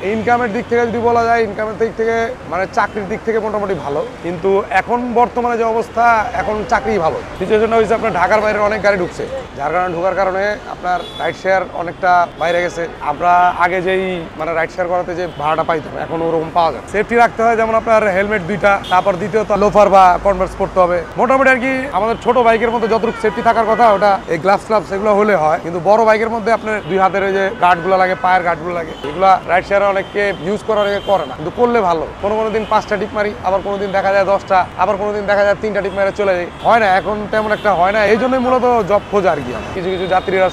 ইনকামের দিক থেকে যদি বলা যায়, ইনকামের দিক থেকে মানে চাকরির দিক থেকে মোটামুটি ভালো, কিন্তু এখন বর্তমানে যে অবস্থা, এখন চাকরি ভালো। সিচুয়েশনটা হয়েছে আপনার ঢাকার বাইরে অনেক গাড়ি ঢুকছে, যার কারণে ঢোকার কারণে আপনার রাইড শেয়ার অনেকটা বাইরে গেছে। আমরা আগে যেই মানে রাইড শেয়ার করাতে যে ভাড়াটা পাইতাম এখন ওরকম পাওয়া যায়। সেফটি রাখতে হয়, যেমন আপনার হেলমেট 2টা, তারপর দ্বিতীয়ত লোফার বা কনভার্স পড়তে হবে। মোটামুটি আর কি আমাদের ছোট বাইকের মধ্যে যতটুকু সেফটি থাকার কথা ওটা এই গ্লাভস এগুলো হলে হয়, কিন্তু বড় বাইকের মধ্যে আপনার 2 হাতের ওই যে গার্ডগুলো লাগে, পায়ের গার্ডগুলো লাগে, এগুলো রাইড শেয়ার অনেকে ইউজ করার করে না, কিন্তু করলে ভালো। কোনো দিন 5টা টিপ মারি, আবার কোনোদিন দেখা যায় 10টা, আবার কোনোদিন দেখা যায় 3টা টিপ মেরে চলে যায়। হয় না, এখন তেমন একটা হয় না। এই জন্যই মূলত জব খোঁজ আর কি। কিছু কিছু যাত্রীরা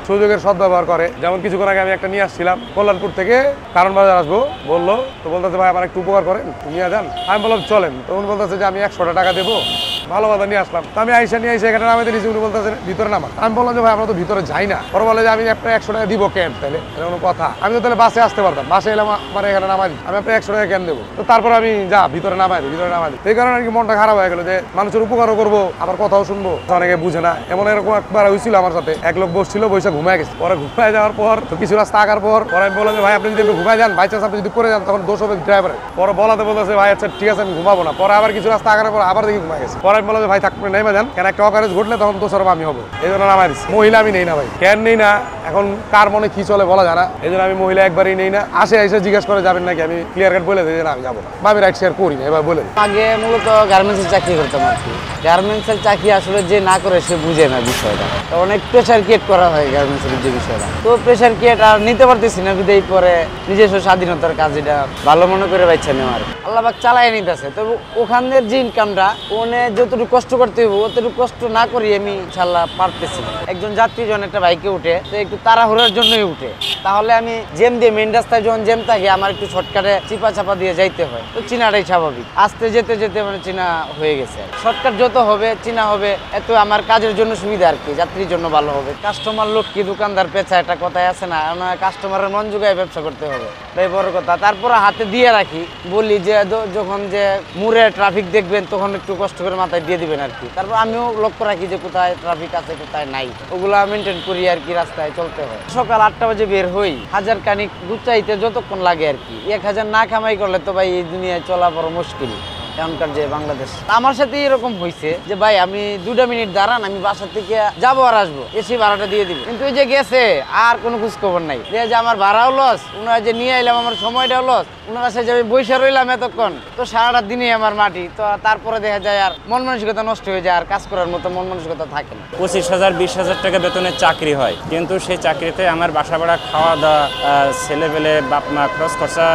সুযোগের সদ্ব্যবহার করে। যেমন কিছুক্ষণ আগে আমি একটা নিয়ে আসছিলাম কল্যাণপুর থেকে, কারণ বাজার আসবো বললো, তো বলতেছে ভাই আমার একটু উপকার করেন, নিয়ে যান। আমি বললাম চলেন, তো উনি বলতেছে যে আমি 100টা টাকা দেবো। ভালো কথা নিয়ে আসলাম, তো আমি নিয়ে এসে এখানে নামাতে নিয়েছি। উনি বলতেছে ভিতরে নামা। আমি বললাম যে ভাই আমরা তো ভিতরে যাই না। পরে বলে যে আমি আপনার 100 টাকা দিব কেন, তাহলে কোনো কথা? আমি তো তাহলে বাসে আসতে পারতাম, বাসে এলাম আমার এখানে নামাই, আমি আপনার 100 টাকা কেন দেবো? তো তারপর আমি যা ভিতরে নামাই দিই। এই কারণে আর কি মনটা খারাপ হয়ে গেল যে মানুষের উপকারও করবো, আবার কথাও শুনবো, অনেকে বুঝে না। এরকম একবার হয়েছিল আমার সাথে, এক লোক বসছিল, বসে ঘুমায় গেছে। পরে ঘুমায় যাওয়ার পর তো কিছু রাস্তা আগার পর পরে আমি বললাম যে ভাই আপনি যদি ঘুমায় যান, বাই চান্স আপনি যদি পড়ে যান, তখন দোষ হবে ড্রাইভারের। পরে বলাতে বলতেছে ভাই আচ্ছা ঠিক আছে আমি ঘুমাবো না। পরে আবার কিছু রাস্তা আগার পর আবার দেখি ঘুমায় গেছে। পরে আমি বললাম যে ভাই থাকবে নেমে যান, কেন একটা অকারেজ ঘটলে তখন দোষর আমি হবো, এই জন্য নামাই দিচ্ছি। মহিলা আমি নেই না ভাই, কেন নেই না, এখন কার মনে কি চলে বলা যায় না, এই জন্য আমি মহিলা একবারই নেই না। এসে জিজ্ঞাসা করে যাবেন নাকি, আমি ক্লিয়ার কাট বলে দিই যে না আমি যাবো না, বা আমি রাইড শেয়ার করি না। এবার বলে আগে মূলত গার্মেন্টসের চাকরি করতাম আর কি। গার্মেন্টসের চাকরি আসলে যে না করে সে বুঝে না বিষয়টা, তো অনেক প্রেশার ক্রিয়েট করা হয় গার্মেন্টসের যে বিষয়টা। তো প্রেশার ক্রিয়েট আর নিতে পারতেছি না, বিদায় পরে নিজস্ব স্বাধীনতার কাজ এটা ভালো মনে করে বাইছে নেওয়ার আল্লাহবাক চালাই নিতেছে। তবে ওখানের যে ইনকামটা ওনে যতটুকু কষ্ট করতে হইব অতটুকু কষ্ট না করি আমি ইনশাল্লাহ পারতেছি। একজন যাত্রী যখন একটা বাইকে উঠে তো একটু তাড়াহুড়োর জন্যই উঠে, তাহলে আমি জ্যাম দিয়ে মেন রাস্তায় যখন জ্যাম থাকে আমার একটু শর্টকাটে চিপা চাপা দিয়ে যাইতে হয়, তো চিনাটাই স্বাভাবিক। আস্তে যেতে যেতে মানে চিনা হয়ে গেছে। শর্টকাট যত হবে চিনা হবে, এত আমার কাজের জন্য সুবিধা আর কি, যাত্রীর জন্য ভালো হবে। কাস্টমার লোক কি দোকানদার পেঁচা, একটা কথাই আছে না, কাস্টমারের মন জোগায় ব্যবসা করতে হবে, তাই বড় কথা। তারপরে হাতে দিয়ে রাখি, বলি যে যখন যে মুড়ে ট্রাফিক দেখবেন তখন একটু কষ্ট করে মাথায় দিয়ে দিবেন আর কি। তারপর আমিও লক্ষ্য রাখি যে কোথায় ট্রাফিক আছে কোথায় নাই, ওগুলা মেনটেন করি আর কি। রাস্তায় চলতে হয়, সকাল 8টা বাজে বের হই, 1000 কানিক গুচাইতে যতক্ষণ লাগে আর কি। 1000 না কামাই করলে তো ভাই এই দুনিয়ায় চলা বড় মুশকিল এখনকার যে বাংলাদেশ। আমার সাথে এরকম হয়েছে যে ভাই আমি 2 মিনিট দাঁড়ান, আমি বাসা থেকে যাবো আর আসবো, এসে ভাড়াটা দিয়ে দিবে, কিন্তু ওই যে গেছে আর কোনো খোঁজ খবর নাই। যে আমার ভাড়াও লস, ওনারা যে নিয়ে এলাম আমার সময়টাও লস, ওনার কাছে যে আমি বৈশা রইলাম এতক্ষণ, তো সারাটা দিনে আমার মাটি। তো তারপরে দেখা যায় আর মন মানসিকতা নষ্ট হয়ে যায়, আর কাজ করার মতো মন মানসিকতা থাকে না। 25,000 20,000 টাকা বেতনের চাকরি হয়, কিন্তু সেই চাকরিতে আমার বাসা ভাড়া, খাওয়া দাওয়া, ছেলেপেলে বাপ মা খরচ খরচা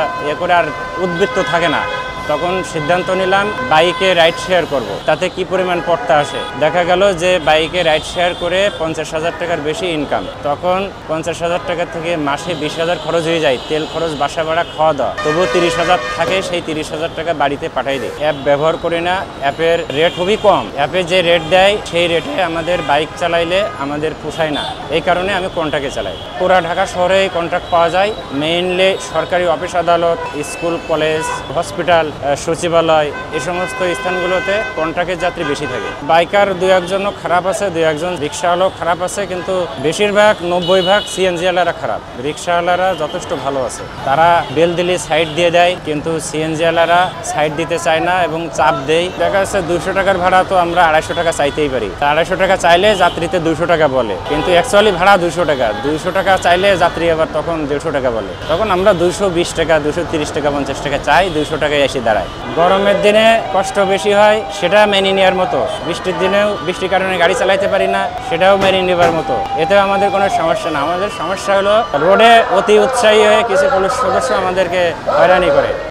করে আর উদ্বৃত্ত থাকে না। তখন সিদ্ধান্ত নিলাম বাইকে রাইড শেয়ার করব। তাতে কি পরিমাণ পড়তে আসে, দেখা গেল যে বাইকে রাইড শেয়ার করে 50,000 টাকার বেশি ইনকাম। তখন 50,000 টাকা থেকে মাসে 20,000 খরচ হয়ে যায়, তেল খরচ, বাসা ভাড়া, খাওয়া দাওয়া। তবুও 30,000 থাকে, সেই 30,000 টাকা বাড়িতে পাঠাই দিই। অ্যাপ ব্যবহার করি না, অ্যাপের রেট খুবই কম। অ্যাপে যে রেট দেয় সেই রেটে আমাদের বাইক চালাইলে আমাদের পোষায় না, এই কারণে আমি কন্ট্রাক্টে চালাই। পুরা ঢাকা শহরে কন্ট্রাক্ট পাওয়া যায়। মেইনলি সরকারি অফিস আদালত, স্কুল কলেজ, হসপিটাল, সচিবালয়, এই সমস্ত স্থানগুলোতে কন্ট্রাক্টের যাত্রী বেশি থাকে। বাইকার 2-1জন খারাপ আছে, 2-1জন রিক্সাওয়ালাও খারাপ আছে, কিন্তু বেশিরভাগ 90% সিএনজিওয়ালারা খারাপ। রিক্সাওয়ালারা যথেষ্ট ভালো আছে, তারা বেল দিলে সাইড দিয়ে দেয়, কিন্তু সিএনজিওয়ালারা সাইড দিতে চায় না এবং চাপ দেয়। দেখা যাচ্ছে 200 টাকার ভাড়া তো আমরা 250 টাকা চাইতেই পারি, 250 টাকা চাইলে যাত্রীতে 200 টাকা বলে, কিন্তু অ্যাকচুয়ালি ভাড়া 200 টাকা। 200 টাকা চাইলে যাত্রী আবার তখন 150 টাকা বলে, তখন আমরা 220 টাকা, 230 টাকা, 50 টাকা চাই, 200 টাকায় এসে দাঁড়ায়। গরমের দিনে কষ্ট বেশি হয়, সেটা মেনে নেওয়ার মতো। বৃষ্টির দিনেও বৃষ্টির কারণে গাড়ি চালাইতে পারি না, সেটাও মেনে নেওয়ার মতো। এতেও আমাদের কোনো সমস্যা না। আমাদের সমস্যা হলো রোডে অতি উৎসাহী হয়ে কিছু পুলিশ সদস্য আমাদেরকে হয়রানি করে।